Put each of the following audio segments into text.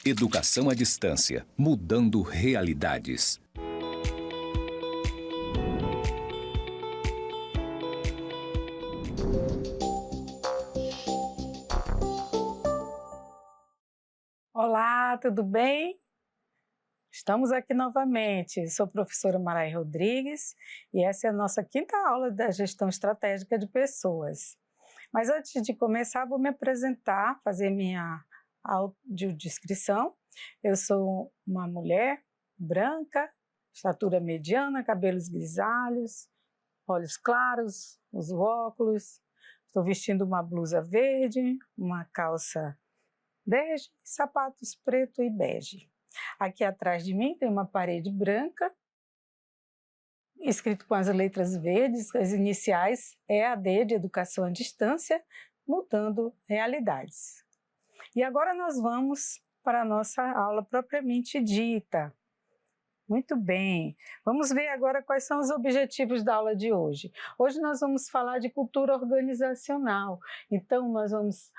Educação à distância, mudando realidades. Olá, tudo bem? Estamos aqui novamente. Sou a professora Maraí Rodrigues e essa é a nossa quinta aula da gestão estratégica de pessoas. Mas antes de começar, vou me apresentar, fazer minha audiodescrição. Eu sou uma mulher branca, estatura mediana, cabelos grisalhos, olhos claros, uso óculos, estou vestindo uma blusa verde, uma calça bege, sapatos preto e bege. Aqui atrás de mim tem uma parede branca, escrito com as letras verdes, as iniciais EAD de Educação à Distância, mudando realidades. E agora nós vamos para a nossa aula propriamente dita. Muito bem, vamos ver agora quais são os objetivos da aula de hoje. Hoje nós vamos falar de cultura organizacional, então nós vamos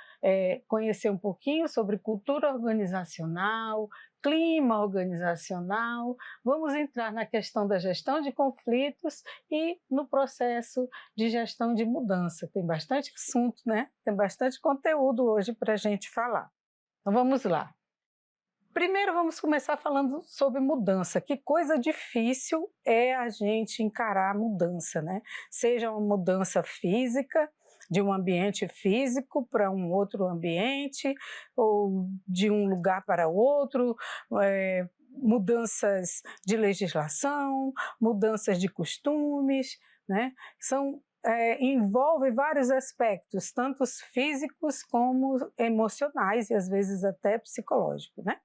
conhecer um pouquinho sobre cultura organizacional, clima organizacional, vamos entrar na questão da gestão de conflitos e no processo de gestão de mudança. Tem bastante assunto, né? Tem bastante conteúdo hoje para a gente falar. Então vamos lá. Primeiro vamos começar falando sobre mudança. Que coisa difícil é a gente encarar a mudança, né? Seja uma mudança física, de um ambiente físico para um outro ambiente, ou de um lugar para outro, mudanças de legislação, mudanças de costumes, né? Envolve vários aspectos, tanto os físicos como emocionais e às vezes até psicológicos, né?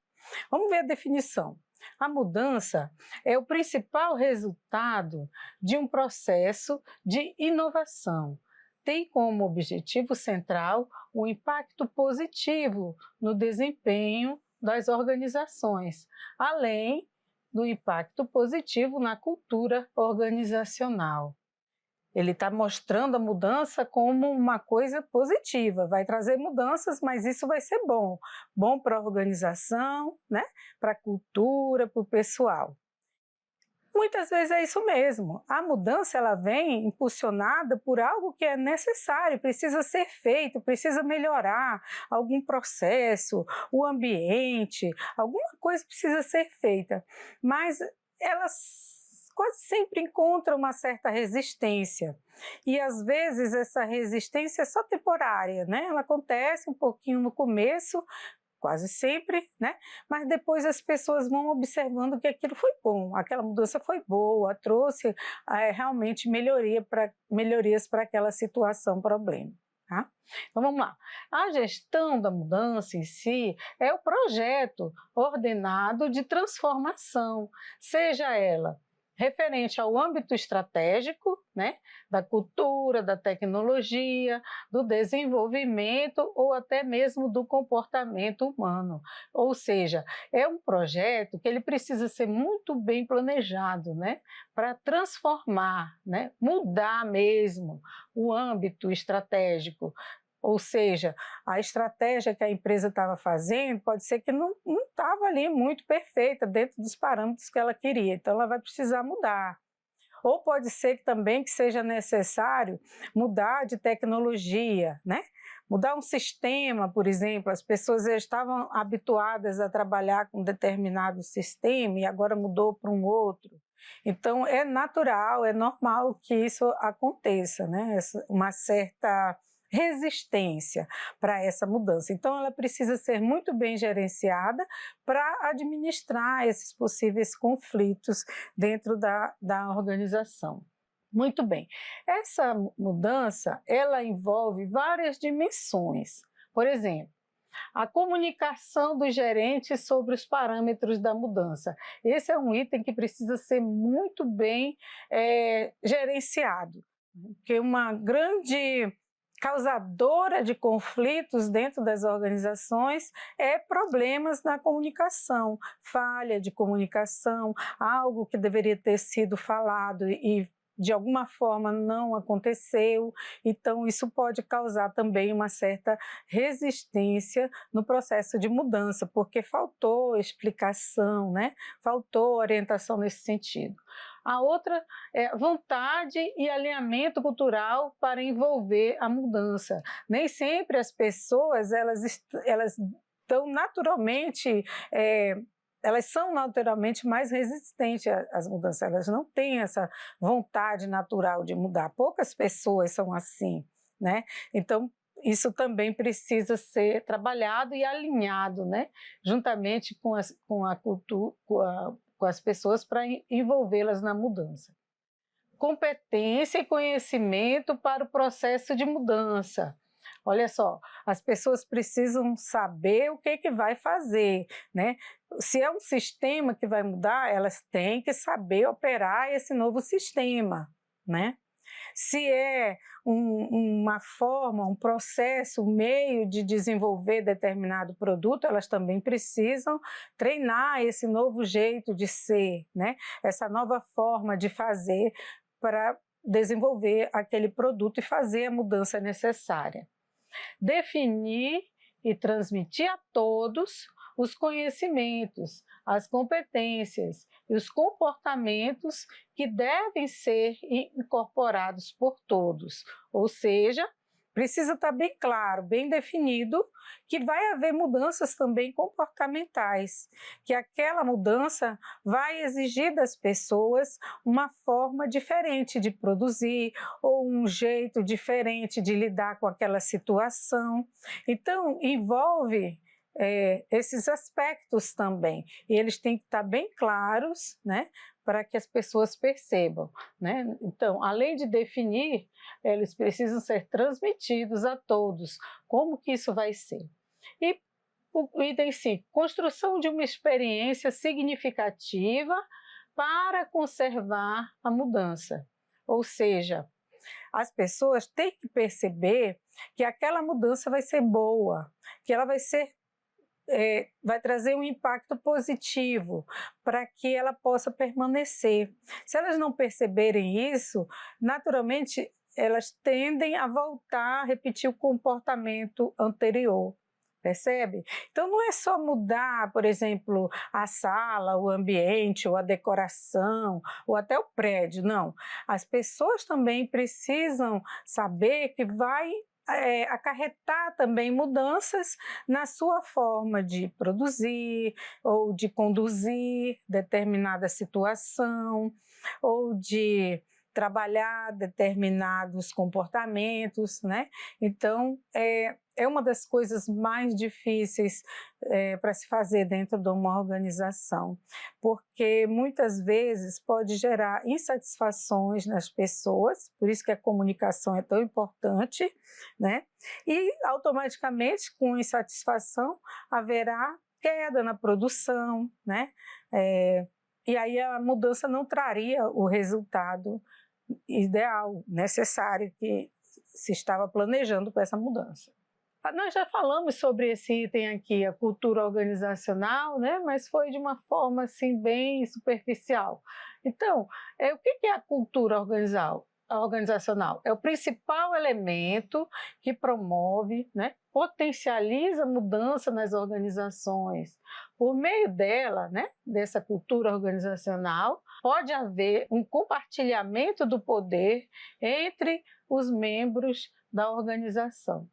Vamos ver a definição. A mudança é o principal resultado de um processo de inovação. Tem como objetivo central o impacto positivo no desempenho das organizações, além do impacto positivo na cultura organizacional. Ele está mostrando a mudança como uma coisa positiva, vai trazer mudanças, mas isso vai ser bom. Bom para a organização, né? Para a cultura, para o pessoal. Muitas vezes é isso mesmo, a mudança ela vem impulsionada por algo que é necessário, precisa ser feito, precisa melhorar algum processo, o ambiente, alguma coisa precisa ser feita, mas elas quase sempre encontra uma certa resistência. E às vezes essa resistência é só temporária, né? Ela acontece um pouquinho no começo, quase sempre, né? Mas depois as pessoas vão observando que aquilo foi bom, aquela mudança foi boa, trouxe realmente melhorias para aquela situação, problema. Tá? Então vamos lá. A gestão da mudança em si é o projeto ordenado de transformação, seja ela referente ao âmbito estratégico, né, da cultura, da tecnologia, do desenvolvimento ou até mesmo do comportamento humano. Ou seja, é um projeto que ele precisa ser muito bem planejado, né, para transformar, né, mudar mesmo o âmbito estratégico. Ou seja, a estratégia que a empresa estava fazendo pode ser que não estava ali muito perfeita dentro dos parâmetros que ela queria, então ela vai precisar mudar. Ou pode ser também que seja necessário mudar de tecnologia, né? Mudar um sistema, por exemplo, as pessoas já estavam habituadas a trabalhar com um determinado sistema e agora mudou para um outro. Então é natural, é normal que isso aconteça, né? Uma certa resistência para essa mudança. Então ela precisa ser muito bem gerenciada para administrar esses possíveis conflitos dentro da organização. Muito bem, essa mudança ela envolve várias dimensões. Por exemplo, a comunicação dos gerentes sobre os parâmetros da mudança. Esse é um item que precisa ser muito bem gerenciado, porque uma grande causadora de conflitos dentro das organizações é problemas na comunicação, falha de comunicação, algo que deveria ter sido falado e de alguma forma não aconteceu, então isso pode causar também uma certa resistência no processo de mudança, porque faltou explicação, né? Faltou orientação nesse sentido. A outra é vontade e alinhamento cultural para envolver a mudança. Nem sempre as pessoas elas estão naturalmente elas são naturalmente mais resistentes às mudanças, elas não têm essa vontade natural de mudar. Poucas pessoas são assim, né? Então, isso também precisa ser trabalhado e alinhado, né? Juntamente com a cultura, com as pessoas para envolvê-las na mudança. Competência e conhecimento para o processo de mudança. Olha só, as pessoas precisam saber o que vai fazer, né? Se é um sistema que vai mudar, elas têm que saber operar esse novo sistema, né? Se é uma forma, um processo, um meio de desenvolver determinado produto, elas também precisam treinar esse novo jeito de ser, né? Essa nova forma de fazer para desenvolver aquele produto e fazer a mudança necessária. Definir e transmitir a todos os conhecimentos, as competências e os comportamentos que devem ser incorporados por todos. Ou seja, precisa estar bem claro, bem definido, que vai haver mudanças também comportamentais, que aquela mudança vai exigir das pessoas uma forma diferente de produzir ou um jeito diferente de lidar com aquela situação. Então, envolve esses aspectos também, e eles têm que estar bem claros, né, para que as pessoas percebam, né? Então, além de definir, eles precisam ser transmitidos a todos. Como que isso vai ser? E o item 5, construção de uma experiência significativa para conservar a mudança. Ou seja, as pessoas têm que perceber que aquela mudança vai ser boa, que ela vai trazer um impacto positivo para que ela possa permanecer. Se elas não perceberem isso, naturalmente elas tendem a voltar a repetir o comportamento anterior. Percebe? Então não é só mudar, por exemplo, a sala, o ambiente, ou a decoração, ou até o prédio, não. As pessoas também precisam saber que vai acarretar também mudanças na sua forma de produzir ou de conduzir determinada situação ou de trabalhar determinados comportamentos, né? Então, é uma das coisas mais difíceis para se fazer dentro de uma organização, porque muitas vezes pode gerar insatisfações nas pessoas, por isso que a comunicação é tão importante, né? E automaticamente, com insatisfação, haverá queda na produção, né? E aí a mudança não traria o resultado ideal, necessário que se estava planejando para essa mudança. Nós já falamos sobre esse item aqui, a cultura organizacional, né? Mas foi de uma forma assim bem superficial. Então, o que é a cultura organizacional? É o principal elemento que promove, né, potencializa a mudança nas organizações. Por meio dela, né, dessa cultura organizacional, pode haver um compartilhamento do poder entre os membros da organização.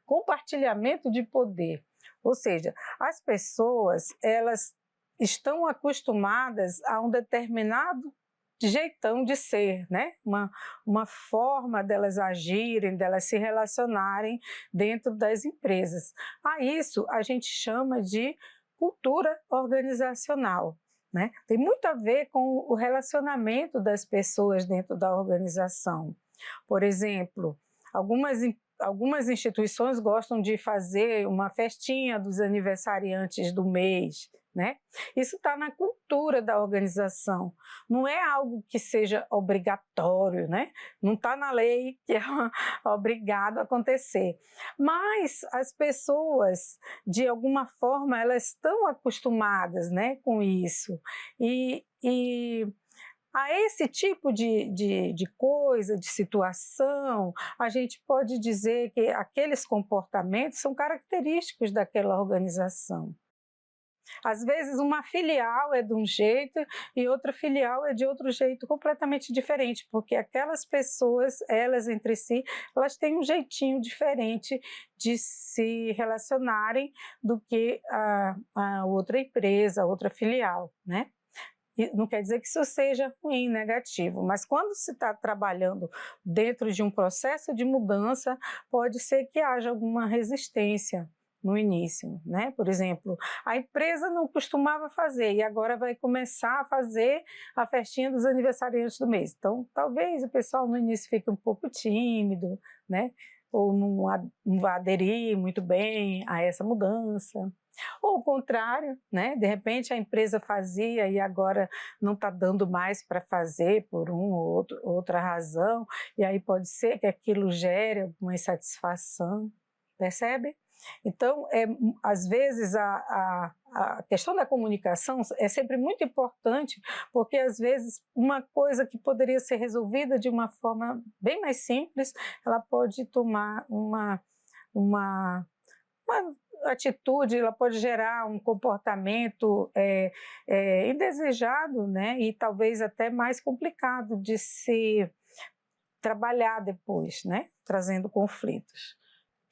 Compartilhamento de poder, ou seja, as pessoas elas estão acostumadas a um determinado jeitão de ser, né? Uma forma delas agirem, delas se relacionarem dentro das empresas. A isso a gente chama de cultura organizacional, né? Tem muito a ver com o relacionamento das pessoas dentro da organização. Por exemplo, algumas instituições gostam de fazer uma festinha dos aniversariantes do mês, né? Isso está na cultura da organização, não é algo que seja obrigatório, né? Não está na lei que é obrigado a acontecer, mas as pessoas, de alguma forma, elas estão acostumadas, né, com isso, e A esse tipo de coisa, de situação, a gente pode dizer que aqueles comportamentos são característicos daquela organização. Às vezes uma filial é de um jeito e outra filial é de outro jeito completamente diferente, porque aquelas pessoas, elas entre si, elas têm um jeitinho diferente de se relacionarem do que a outra empresa, a outra filial, né? E não quer dizer que isso seja ruim, negativo, mas quando se está trabalhando dentro de um processo de mudança, pode ser que haja alguma resistência no início, né? Por exemplo, a empresa não costumava fazer e agora vai começar a fazer a festinha dos aniversariantes do mês. Então, talvez o pessoal no início fique um pouco tímido, né? Ou não vá aderir muito bem a essa mudança. Ou o contrário, né? De repente a empresa fazia e agora não está dando mais para fazer por outra razão, e aí pode ser que aquilo gere uma insatisfação, percebe? Então, às vezes a questão da comunicação é sempre muito importante, porque às vezes uma coisa que poderia ser resolvida de uma forma bem mais simples, ela pode tomar uma atitude, ela pode gerar um comportamento indesejado, né? E talvez até mais complicado de se trabalhar depois, né? Trazendo conflitos.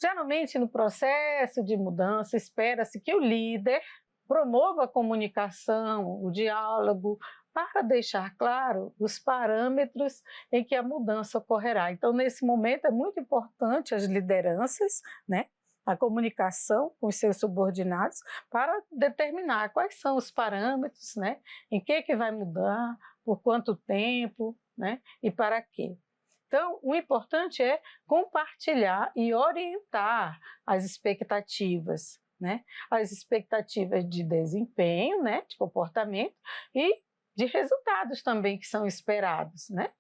Geralmente, no processo de mudança, espera-se que o líder promova a comunicação, o diálogo, para deixar claro os parâmetros em que a mudança ocorrerá. Então, nesse momento, é muito importante as lideranças, né? A comunicação com os seus subordinados para determinar quais são os parâmetros, né? Em que vai mudar, por quanto tempo, né? E para quê. Então, o importante é compartilhar e orientar as expectativas, né? As expectativas de desempenho, né? De comportamento e de resultados também que são esperados, né?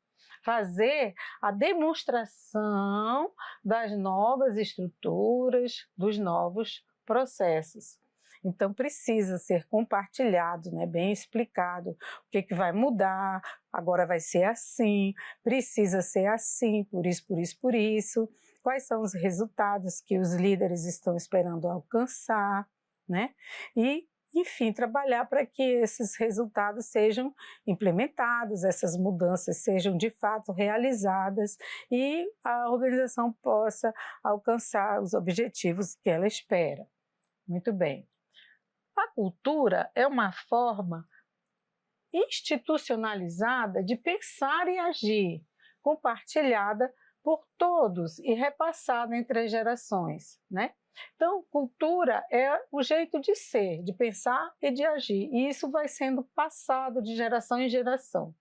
Fazer a demonstração das novas estruturas, dos novos processos. Então, precisa ser compartilhado, né, bem explicado o que vai mudar, agora vai ser assim, precisa ser assim, por isso, por isso, por isso, quais são os resultados que os líderes estão esperando alcançar, né? E, enfim, trabalhar para que esses resultados sejam implementados, essas mudanças sejam de fato realizadas e a organização possa alcançar os objetivos que ela espera. Muito bem. A cultura é uma forma institucionalizada de pensar e agir, compartilhada por todos e repassada entre as gerações, né? Então, cultura é o jeito de ser, de pensar e de agir, e isso vai sendo passado de geração em geração.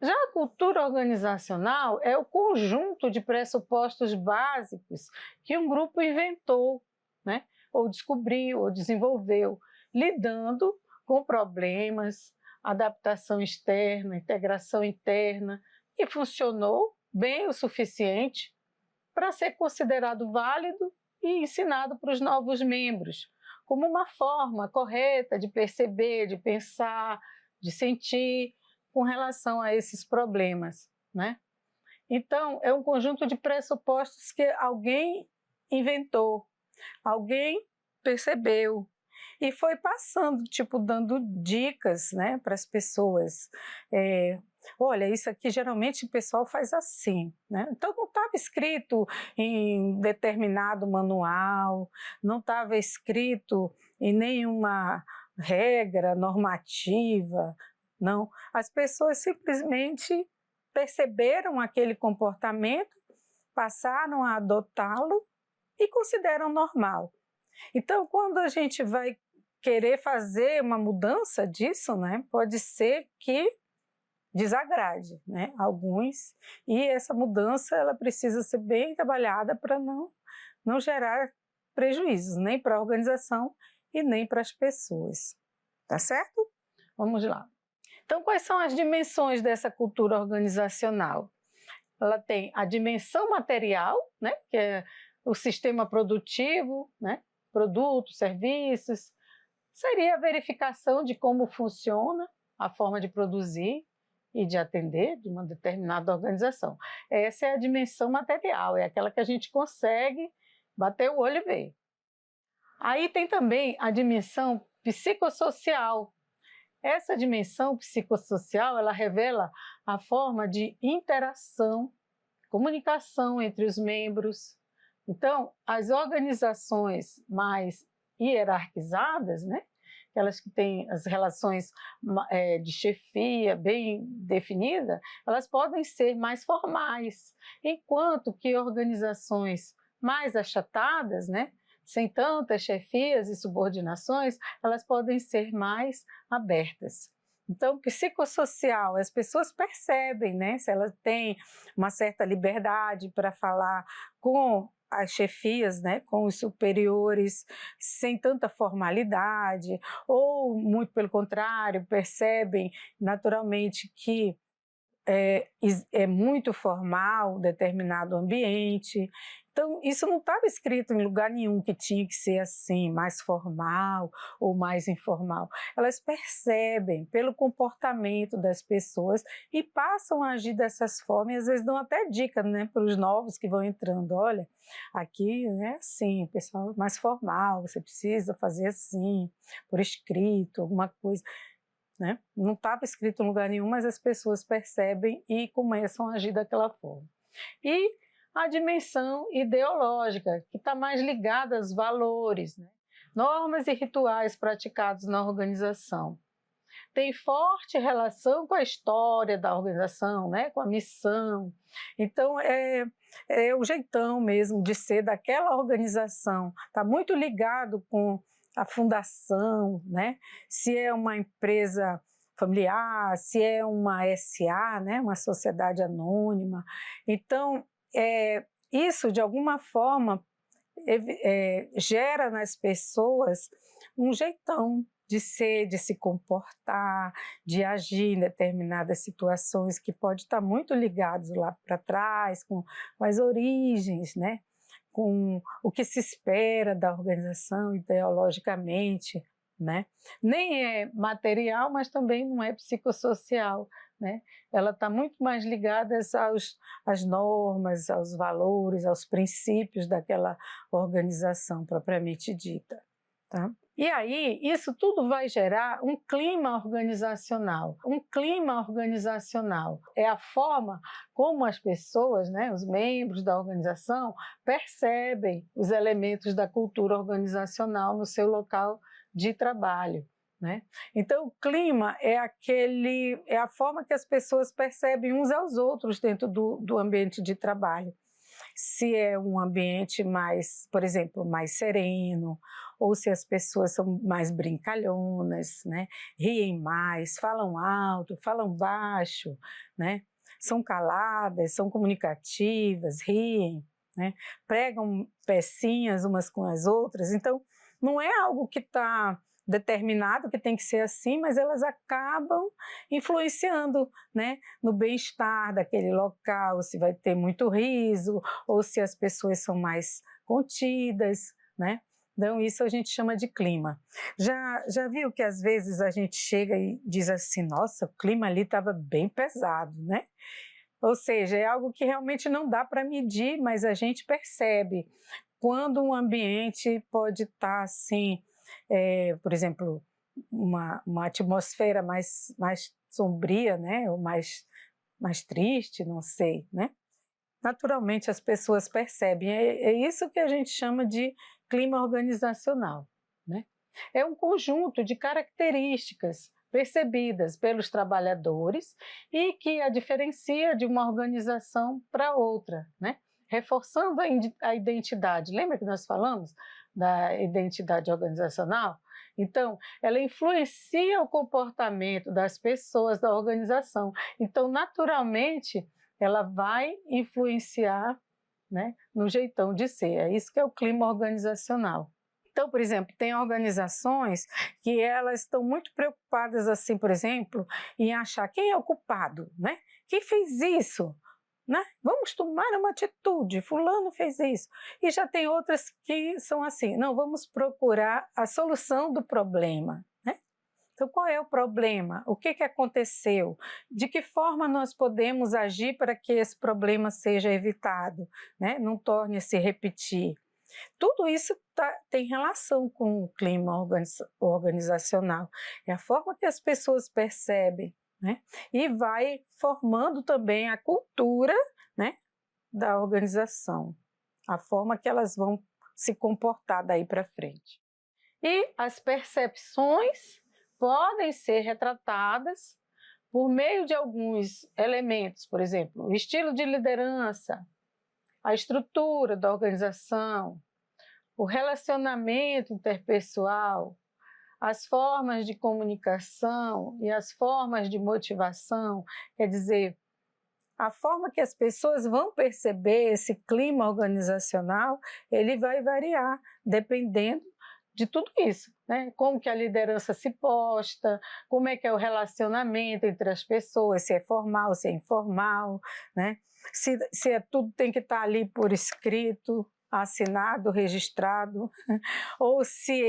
Já a cultura organizacional é o conjunto de pressupostos básicos que um grupo inventou, né? Ou descobriu, ou desenvolveu, lidando com problemas, adaptação externa, integração interna, e funcionou bem o suficiente para ser considerado válido e ensinado para os novos membros, como uma forma correta de perceber, de pensar, de sentir com relação a esses problemas, né? Então, é um conjunto de pressupostos que alguém inventou, alguém percebeu e foi passando, tipo, dando dicas, né, para as pessoas. Olha, isso aqui geralmente o pessoal faz assim, né? Então não estava escrito em determinado manual, não estava escrito em nenhuma regra normativa, não. As pessoas simplesmente perceberam aquele comportamento, passaram a adotá-lo e consideram normal. Então, quando a gente vai querer fazer uma mudança disso, né, pode ser que desagrade, né, alguns, e essa mudança ela precisa ser bem trabalhada para não gerar prejuízos, nem para a organização e nem para as pessoas. Tá certo? Vamos lá. Então, quais são as dimensões dessa cultura organizacional? Ela tem a dimensão material, né, que é o sistema produtivo, né, produtos, serviços, seria a verificação de como funciona a forma de produzir, e de atender de uma determinada organização. Essa é a dimensão material, é aquela que a gente consegue bater o olho e ver. Aí tem também a dimensão psicossocial. Essa dimensão psicossocial, ela revela a forma de interação, comunicação entre os membros. Então, as organizações mais hierarquizadas, né, aquelas que têm as relações de chefia bem definida, elas podem ser mais formais, enquanto que organizações mais achatadas, né, sem tantas chefias e subordinações, elas podem ser mais abertas. Então, psicossocial, as pessoas percebem, né, se elas têm uma certa liberdade para falar com as chefias, né, com os superiores, sem tanta formalidade, ou, muito pelo contrário, percebem naturalmente que é muito formal determinado ambiente. Então, isso não estava escrito em lugar nenhum que tinha que ser assim, mais formal ou mais informal. Elas percebem pelo comportamento das pessoas e passam a agir dessas formas, e às vezes dão até dica, né, para os novos que vão entrando. Olha, aqui é assim, pessoal mais formal, você precisa fazer assim, por escrito, alguma coisa. Né? Não estava escrito em lugar nenhum, mas as pessoas percebem e começam a agir daquela forma. E a dimensão ideológica, que está mais ligada aos valores, né? Normas e rituais praticados na organização. Tem forte relação com a história da organização, né? Com a missão. Então, é o jeitão mesmo de ser daquela organização. Está muito ligado com a fundação, né? Se é uma empresa familiar, se é uma SA, né? Uma sociedade anônima. Então, isso, de alguma forma, gera nas pessoas um jeitão de ser, de se comportar, de agir em determinadas situações que pode estar muito ligados lá para trás, com as origens, né? Com o que se espera da organização ideologicamente, né? Nem é material, mas também não é psicossocial, né? Ela está muito mais ligada às normas, aos valores, aos princípios daquela organização propriamente dita. Tá? E aí, isso tudo vai gerar um clima organizacional. Um clima organizacional é a forma como as pessoas, né, os membros da organização, percebem os elementos da cultura organizacional no seu local de trabalho. Né? Então, o clima é a forma que as pessoas percebem uns aos outros dentro do ambiente de trabalho. Se é um ambiente mais, por exemplo, mais sereno, ou se as pessoas são mais brincalhonas, né? Riem mais, falam alto, falam baixo, né? São caladas, são comunicativas, riem, né? Pregam pecinhas umas com as outras. Então, não é algo que está determinado que tem que ser assim, mas elas acabam influenciando, né, no bem-estar daquele local, se vai ter muito riso, ou se as pessoas são mais contidas, né? Então, isso a gente chama de clima. Já viu que às vezes a gente chega e diz assim, nossa, o clima ali estava bem pesado, né? Ou seja, é algo que realmente não dá para medir, mas a gente percebe quando um ambiente pode estar assim, por exemplo, uma atmosfera mais sombria, né? Ou mais triste, não sei, né? Naturalmente as pessoas percebem, é isso que a gente chama de clima organizacional, né? É um conjunto de características percebidas pelos trabalhadores e que a diferencia de uma organização para outra, né? Reforçando a identidade. Lembra que nós falamos da identidade organizacional? Então, ela influencia o comportamento das pessoas da organização. Então, naturalmente, ela vai influenciar, né, no jeitão de ser. É isso que é o clima organizacional. Então, por exemplo, tem organizações que elas estão muito preocupadas, assim, por exemplo, em achar quem é o culpado, né? Quem fez isso? Né? Vamos tomar uma atitude, fulano fez isso. E já tem outras que são assim, não, vamos procurar a solução do problema. Né? Então, qual é o problema? O que aconteceu? De que forma nós podemos agir para que esse problema seja evitado, né? Não torne a se repetir. Tudo isso tem relação com o clima organizacional. É a forma que as pessoas percebem, né? E vai formando também a cultura, né, da organização, a forma que elas vão se comportar daí para frente. E as percepções podem ser retratadas por meio de alguns elementos, por exemplo, o estilo de liderança, a estrutura da organização, o relacionamento interpessoal, as formas de comunicação e as formas de motivação, quer dizer, a forma que as pessoas vão perceber esse clima organizacional, ele vai variar dependendo de tudo isso, né? Como que a liderança se posta, como é que é o relacionamento entre as pessoas, se é formal, se é informal, né? Se tudo tem que estar ali por escrito, assinado, registrado, ou se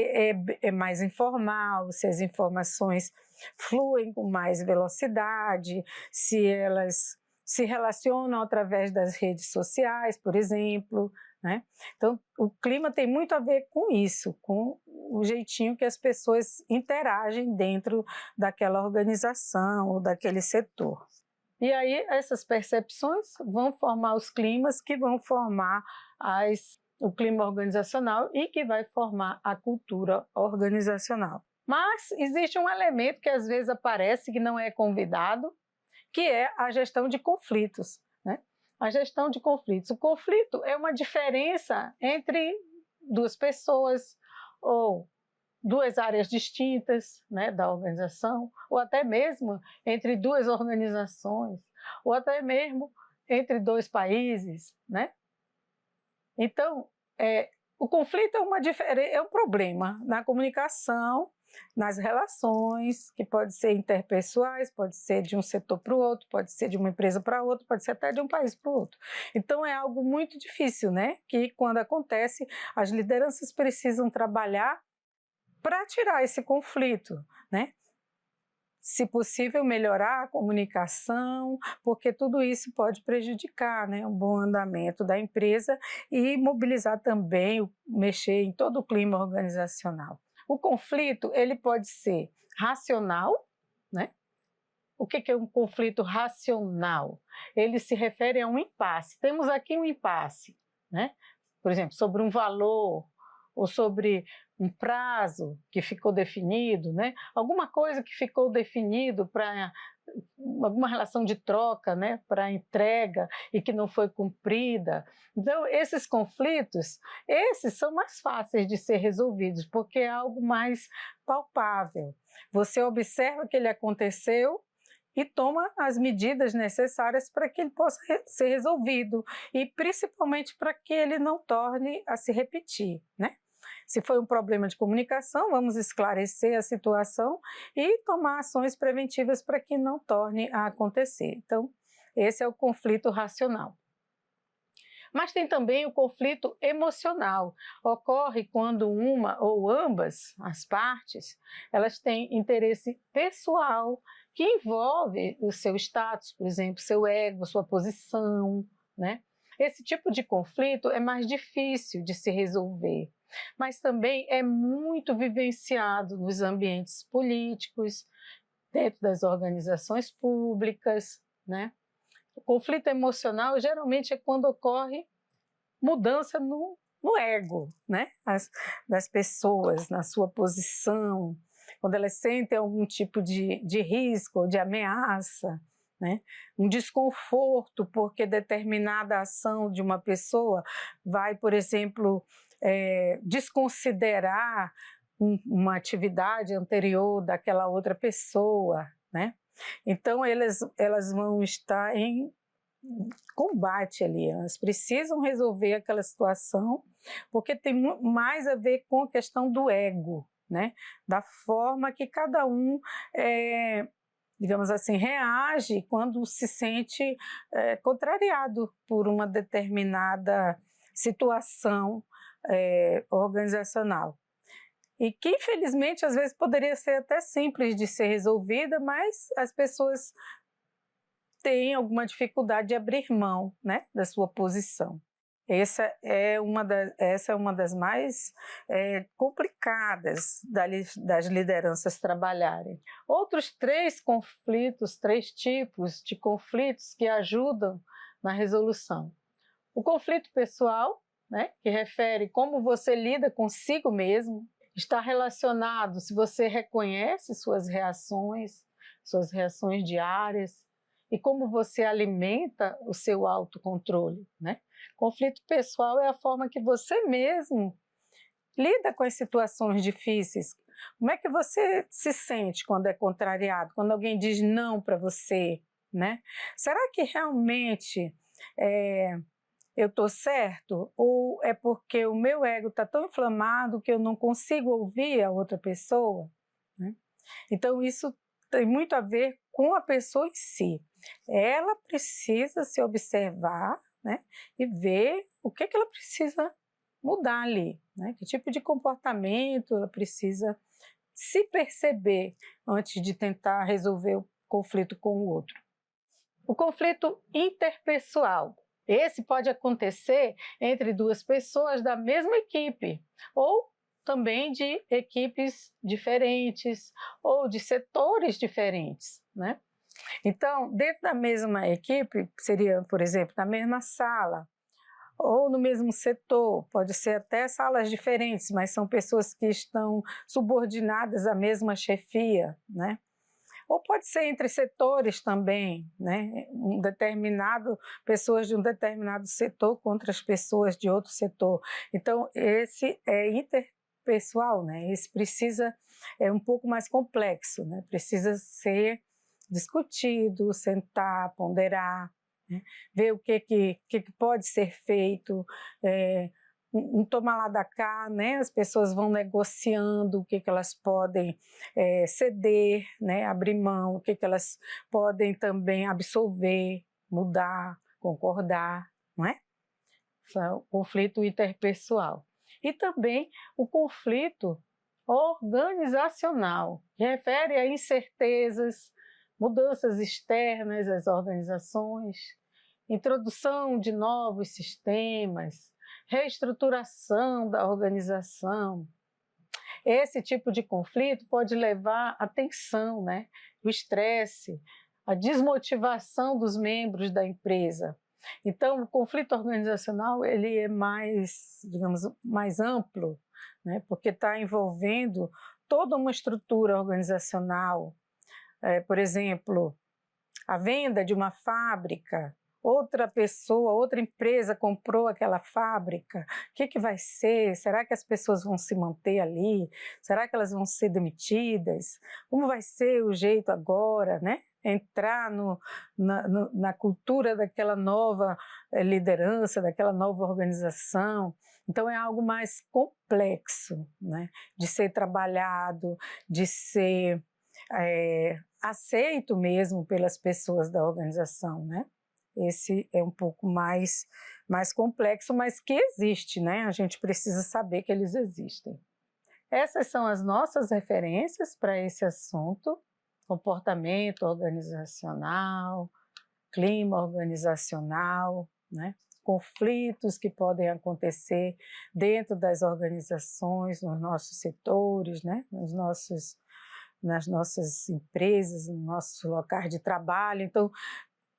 é mais informal, se as informações fluem com mais velocidade, se elas se relacionam através das redes sociais, por exemplo, né? Então, o clima tem muito a ver com isso, com o jeitinho que as pessoas interagem dentro daquela organização ou daquele setor. E aí essas percepções vão formar os climas que vão formar o clima organizacional e que vai formar a cultura organizacional. Mas existe um elemento que às vezes aparece que não é convidado, que é a gestão de conflitos, né? A gestão de conflitos. O conflito é uma diferença entre duas pessoas ou duas áreas distintas, né, da organização, ou até mesmo entre duas organizações, ou até mesmo entre dois países, né? Então, o conflito é um problema na comunicação, nas relações, que pode ser interpessoais, pode ser de um setor para o outro, pode ser de uma empresa para outra, pode ser até de um país para o outro. Então é algo muito difícil, né? Que quando acontece, as lideranças precisam trabalhar para tirar esse conflito, né? Se possível, melhorar a comunicação, porque tudo isso pode prejudicar, né, um bom andamento da empresa e mobilizar também, mexer em todo o clima organizacional. O conflito, ele pode ser racional, né? O que é um conflito racional? Ele se refere a um impasse. Temos aqui um impasse, né? Por exemplo, sobre um valor ou sobre um prazo que ficou definido, né? Alguma coisa que ficou definido para alguma relação de troca, né? Para entrega e que não foi cumprida. Então, esses conflitos, esses são mais fáceis de ser resolvidos, porque é algo mais palpável. Você observa que ele aconteceu e toma as medidas necessárias para que ele possa ser resolvido e principalmente para que ele não torne a se repetir, né? Se foi um problema de comunicação, vamos esclarecer a situação e tomar ações preventivas para que não torne a acontecer. Então, esse é o conflito racional. Mas tem também o conflito emocional. Ocorre quando uma ou ambas as partes, elas têm interesse pessoal que envolve o seu status, por exemplo, seu ego, sua posição, né? Esse tipo de conflito é mais difícil de se resolver, mas também é muito vivenciado nos ambientes políticos, dentro das organizações públicas, né? O conflito emocional geralmente é quando ocorre mudança no ego, né? Das pessoas, na sua posição, quando elas sentem algum tipo de risco ou de ameaça, né? Um desconforto porque determinada ação de uma pessoa vai, por exemplo, desconsiderar uma atividade anterior daquela outra pessoa, né? Então elas vão estar em combate ali, elas precisam resolver aquela situação, porque tem mais a ver com a questão do ego, né? Da forma que cada um, digamos assim, reage quando se sente contrariado por uma determinada situação organizacional. e que infelizmente às vezes poderia ser até simples de ser resolvida, mas as pessoas têm alguma dificuldade de abrir mão, né, da sua posição. Essa é uma das mais complicadas das lideranças trabalharem. Outros 3 conflitos, 3 tipos de conflitos que ajudam na resolução. O conflito pessoal, né, que refere como você lida consigo mesmo, está relacionado se você reconhece suas reações diárias, e como você alimenta o seu autocontrole, né? Conflito pessoal é a forma que você mesmo lida com as situações difíceis. Como é que você se sente quando é contrariado, quando alguém diz não para você, né? Será que realmente eu estou certo? Ou é porque o meu ego está tão inflamado que eu não consigo ouvir a outra pessoa, né? Então isso tem muito a ver com a pessoa em si. Ela precisa se observar, né, e ver o que ela precisa mudar ali, né? Que tipo de comportamento ela precisa se perceber antes de tentar resolver o conflito com o outro. O conflito interpessoal. Esse pode acontecer entre 2 pessoas da mesma equipe, ou também de equipes diferentes, ou de setores diferentes, né? Então, dentro da mesma equipe, seria, por exemplo, na mesma sala, ou no mesmo setor, pode ser até salas diferentes, mas são pessoas que estão subordinadas à mesma chefia, né? Ou pode ser entre setores também, né? Pessoas de um determinado setor contra as pessoas de outro setor. Então, esse é interpessoal, né? Esse é um pouco mais complexo, né? Precisa ser discutido, sentar, ponderar, né? Ver o que pode ser feito, um toma lá da cá, né? As pessoas vão negociando o que elas podem ceder, né? Abrir mão, o que elas podem também absorver, mudar, concordar, não é? O conflito interpessoal. E também o conflito organizacional, que refere a incertezas, mudanças externas às organizações, introdução de novos sistemas, reestruturação da organização. Esse tipo de conflito pode levar à tensão, né? O estresse, a desmotivação dos membros da empresa. Então, o conflito organizacional ele é mais, digamos, mais amplo, né? Porque está envolvendo toda uma estrutura organizacional. Por exemplo, a venda de uma fábrica, outra pessoa, outra empresa comprou aquela fábrica, o que vai ser? Será que as pessoas vão se manter ali? Será que elas vão ser demitidas? Como vai ser o jeito agora, né? Entrar na cultura daquela nova liderança, daquela nova organização. Então é algo mais complexo, né? De ser trabalhado, de ser aceito mesmo pelas pessoas da organização, né? Esse é um pouco mais complexo, mas que existe, né? A gente precisa saber que eles existem. Essas são as nossas referências para esse assunto: comportamento organizacional, clima organizacional, né? Conflitos que podem acontecer dentro das organizações, nos nossos setores, né? Nas nossas empresas, nos nossos locais de trabalho. Então,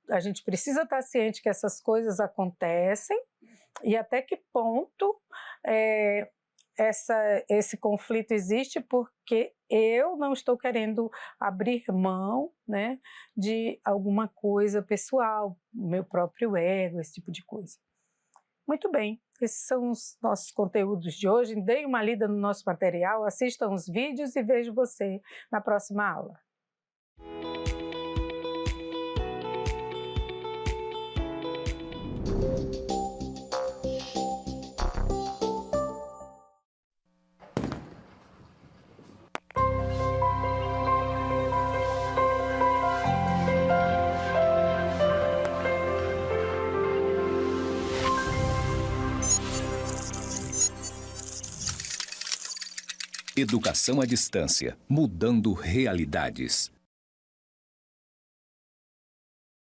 a gente precisa estar ciente que essas coisas acontecem e até que ponto esse conflito existe, porque eu não estou querendo abrir mão, né, de alguma coisa pessoal, meu próprio ego, esse tipo de coisa. Muito bem, esses são os nossos conteúdos de hoje. Deem uma lida no nosso material, assistam os vídeos e vejo você na próxima aula. Educação à distância, mudando realidades.